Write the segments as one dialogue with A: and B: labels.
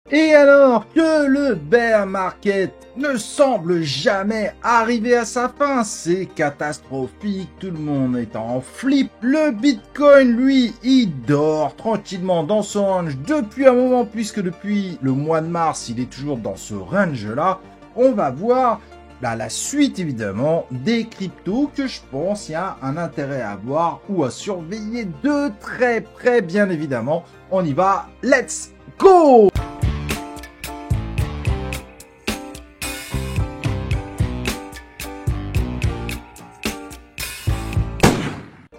A: Et alors que le bear market ne semble jamais arriver à sa fin, c'est catastrophique, tout le monde est en flip. Le Bitcoin, lui, il dort tranquillement dans son range depuis un moment, puisque depuis le mois de mars, il est toujours dans ce range-là. On va voir la suite, évidemment, des cryptos que je pense il y a un intérêt à voir ou à surveiller de très près, bien évidemment. On y va, let's go!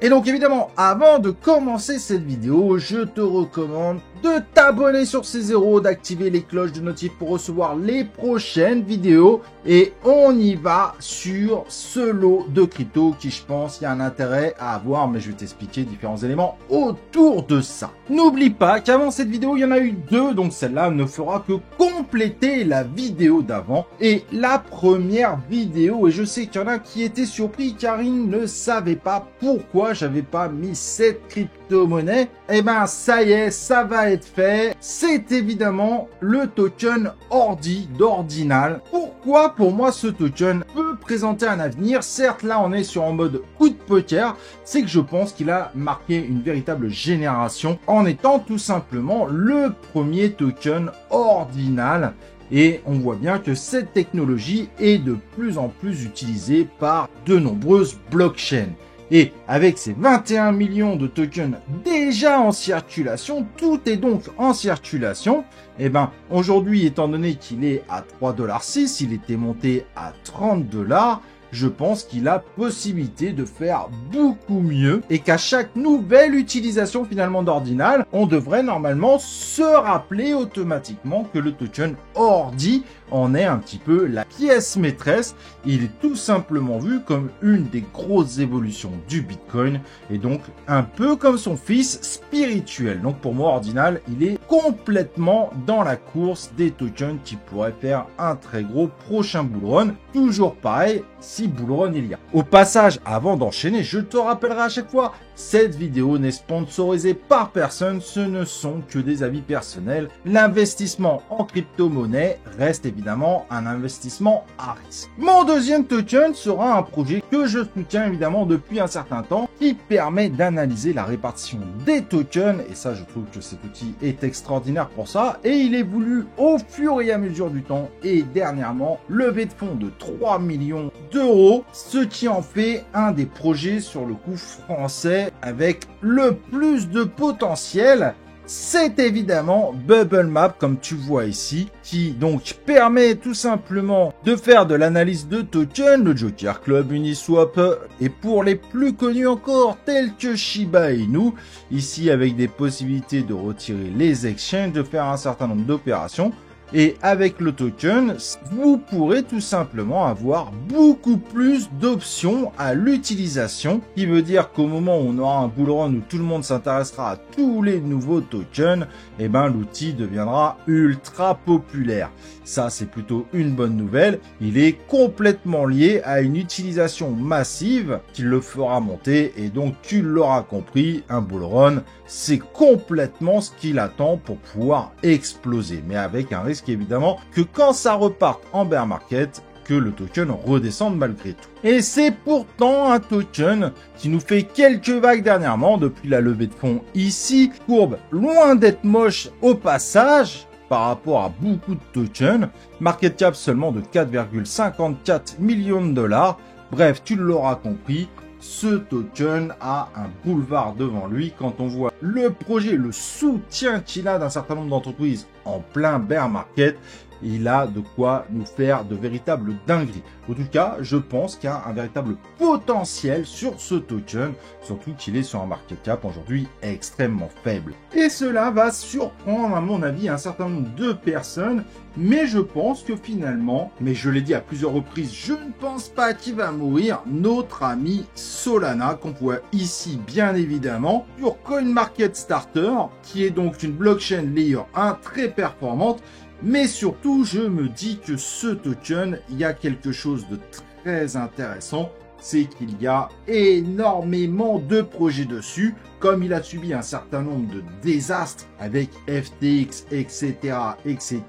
A: Et donc évidemment, avant de commencer cette vidéo, je te recommande de t'abonner sur C0, d'activer les cloches de notif pour recevoir les prochaines vidéos. Et on y va sur ce lot de crypto qui, je pense, il y a un intérêt à avoir, mais je vais t'expliquer différents éléments autour de ça. N'oublie pas qu'avant cette vidéo, il y en a eu deux, donc celle-là ne fera que compléter la vidéo d'avant. Et la première vidéo, et je sais qu'il y en a qui étaient surpris car ils ne savaient pas pourquoi j'avais pas mis cette crypto-monnaie. Eh ben, ça y est, ça va être fait. C'est évidemment le token Ordi d'Ordinal. Pourquoi pour moi ce token peut présenter un avenir? Certes, là on est sur un mode coup de poker, c'est que je pense qu'il a marqué une véritable génération en étant tout simplement le premier token Ordinal. Et on voit bien que cette technologie est de plus en plus utilisée par de nombreuses blockchains. Et avec ces 21 millions de tokens déjà en circulation, tout est donc en circulation. Et ben aujourd'hui, étant donné qu'il est à 3,6 $, il était monté à 30 $. Je pense qu'il a possibilité de faire beaucoup mieux et qu'à chaque nouvelle utilisation finalement d'Ordinal, on devrait normalement se rappeler automatiquement que le token Ordi en est un petit peu la pièce maîtresse. Il est tout simplement vu comme une des grosses évolutions du Bitcoin et donc un peu comme son fils spirituel. Donc pour moi, Ordinal, il est complètement dans la course des tokens qui pourraient faire un très gros prochain bull run. Toujours pareil, si bull run il y a. Au passage, avant d'enchaîner, je te rappellerai à chaque fois, cette vidéo n'est sponsorisée par personne, ce ne sont que des avis personnels. L'investissement en crypto-monnaie reste évidemment un investissement à risque. Mon deuxième token sera un projet que je soutiens évidemment depuis un certain temps, qui permet d'analyser la répartition des tokens, et ça je trouve que cet outil est extraordinaire pour ça, et il évolue au fur et à mesure du temps, et dernièrement, levé de fonds de 3 millions d'euros, ce qui en fait un des projets sur le coup français avec le plus de potentiel. C'est évidemment Bubble Map, comme tu vois ici, qui donc permet tout simplement de faire de l'analyse de tokens, le Joker Club, Uniswap, et pour les plus connus encore, tels que Shiba Inu, ici avec des possibilités de retirer les exchanges, de faire un certain nombre d'opérations. Et avec le token, vous pourrez tout simplement avoir beaucoup plus d'options à l'utilisation, qui veut dire qu'au moment où on aura un bull run où tout le monde s'intéressera à tous les nouveaux tokens, eh ben l'outil deviendra ultra populaire. Ça, c'est plutôt une bonne nouvelle. Il est complètement lié à une utilisation massive qui le fera monter, et donc tu l'auras compris, un bull run, c'est complètement ce qu'il attend pour pouvoir exploser, mais avec un risque évidemment que quand ça reparte en bear market, que le token redescende malgré tout. Et c'est pourtant un token qui nous fait quelques vagues dernièrement depuis la levée de fonds ici, courbe loin d'être moche au passage par rapport à beaucoup de tokens, market cap seulement de 4,54 millions de dollars. Bref, tu l'auras compris, ce token a un boulevard devant lui quand on voit le projet, le soutien qu'il a d'un certain nombre d'entreprises en plein bear market. Il a de quoi nous faire de véritables dingueries. En tout cas, je pense qu'il y a un véritable potentiel sur ce token, surtout qu'il est sur un market cap aujourd'hui extrêmement faible. Et cela va surprendre, à mon avis, un certain nombre de personnes, mais je pense que finalement, mais je l'ai dit à plusieurs reprises, je ne pense pas qu'il va mourir, notre ami Solana, qu'on voit ici bien évidemment, sur CoinMarketStarter, qui est donc une blockchain layer 1 très performante. Mais surtout, je me dis que ce token, il y a quelque chose de très intéressant c'est qu'il y a énormément de projets dessus. Comme il a subi un certain nombre de désastres avec FTX, etc., etc.,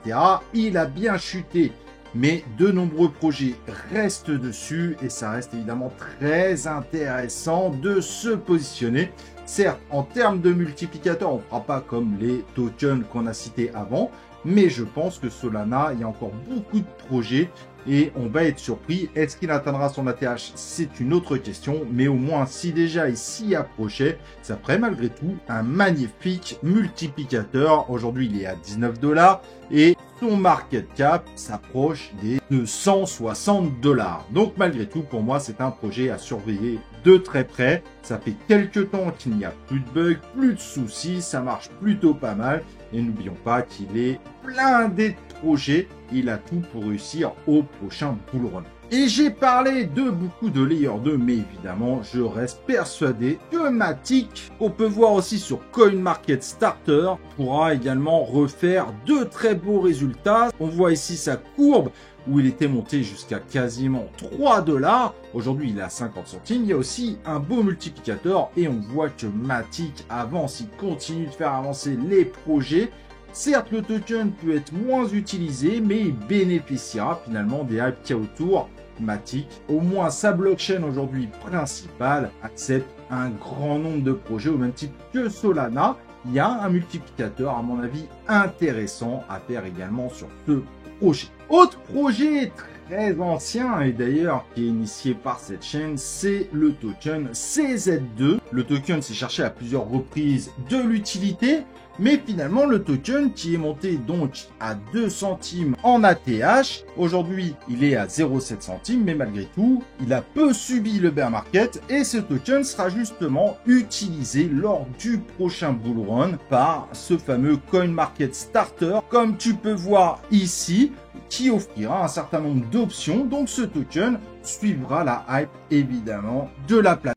A: il a bien chuté. Mais de nombreux projets restent dessus et ça reste évidemment très intéressant de se positionner. Certes, en termes de multiplicateurs, on ne fera pas comme les tokens qu'on a cités avant, mais je pense que Solana, il y a encore beaucoup de projets et on va être surpris. Est-ce qu'il atteindra son ATH? C'est une autre question, mais au moins si déjà il s'y approchait, ça ferait malgré tout un magnifique multiplicateur. Aujourd'hui, il est à 19 $, et son market cap s'approche des 260 $. Donc malgré tout, pour moi, c'est un projet à surveiller de très près. Ça fait quelques temps qu'il n'y a plus de bugs, plus de soucis, ça marche plutôt pas mal. Et n'oublions pas qu'il est blindé de projets. Il a tout pour réussir au prochain bull run. Et j'ai parlé de beaucoup de Layer 2, mais évidemment, je reste persuadé que Matic, qu'on peut voir aussi sur CoinMarketStarter, pourra également refaire de très beaux résultats. On voit ici sa courbe où il était monté jusqu'à quasiment 3 $. Aujourd'hui, il est à 50 centimes. Il y a aussi un beau multiplicateur et on voit que Matic avance, il continue de faire avancer les projets. Certes, le token peut être moins utilisé, mais il bénéficiera finalement des hype qu'il y a autour. Matic, au moins sa blockchain aujourd'hui principale, accepte un grand nombre de projets au même type que Solana. Il y a un multiplicateur, à mon avis, intéressant à faire également sur ce projet. Autre projet très ancien et d'ailleurs qui est initié par cette chaîne, c'est le token CZ2. Le token s'est cherché à plusieurs reprises de l'utilité, mais finalement le token qui est monté donc à 2 centimes en ATH, aujourd'hui il est à 0,7 centimes, mais malgré tout, il a peu subi le bear market et ce token sera justement utilisé lors du prochain bull run par ce fameux CoinMarketStarter, comme tu peux voir ici, qui offrira un certain nombre d'options. Donc ce token suivra la hype évidemment de la plateforme.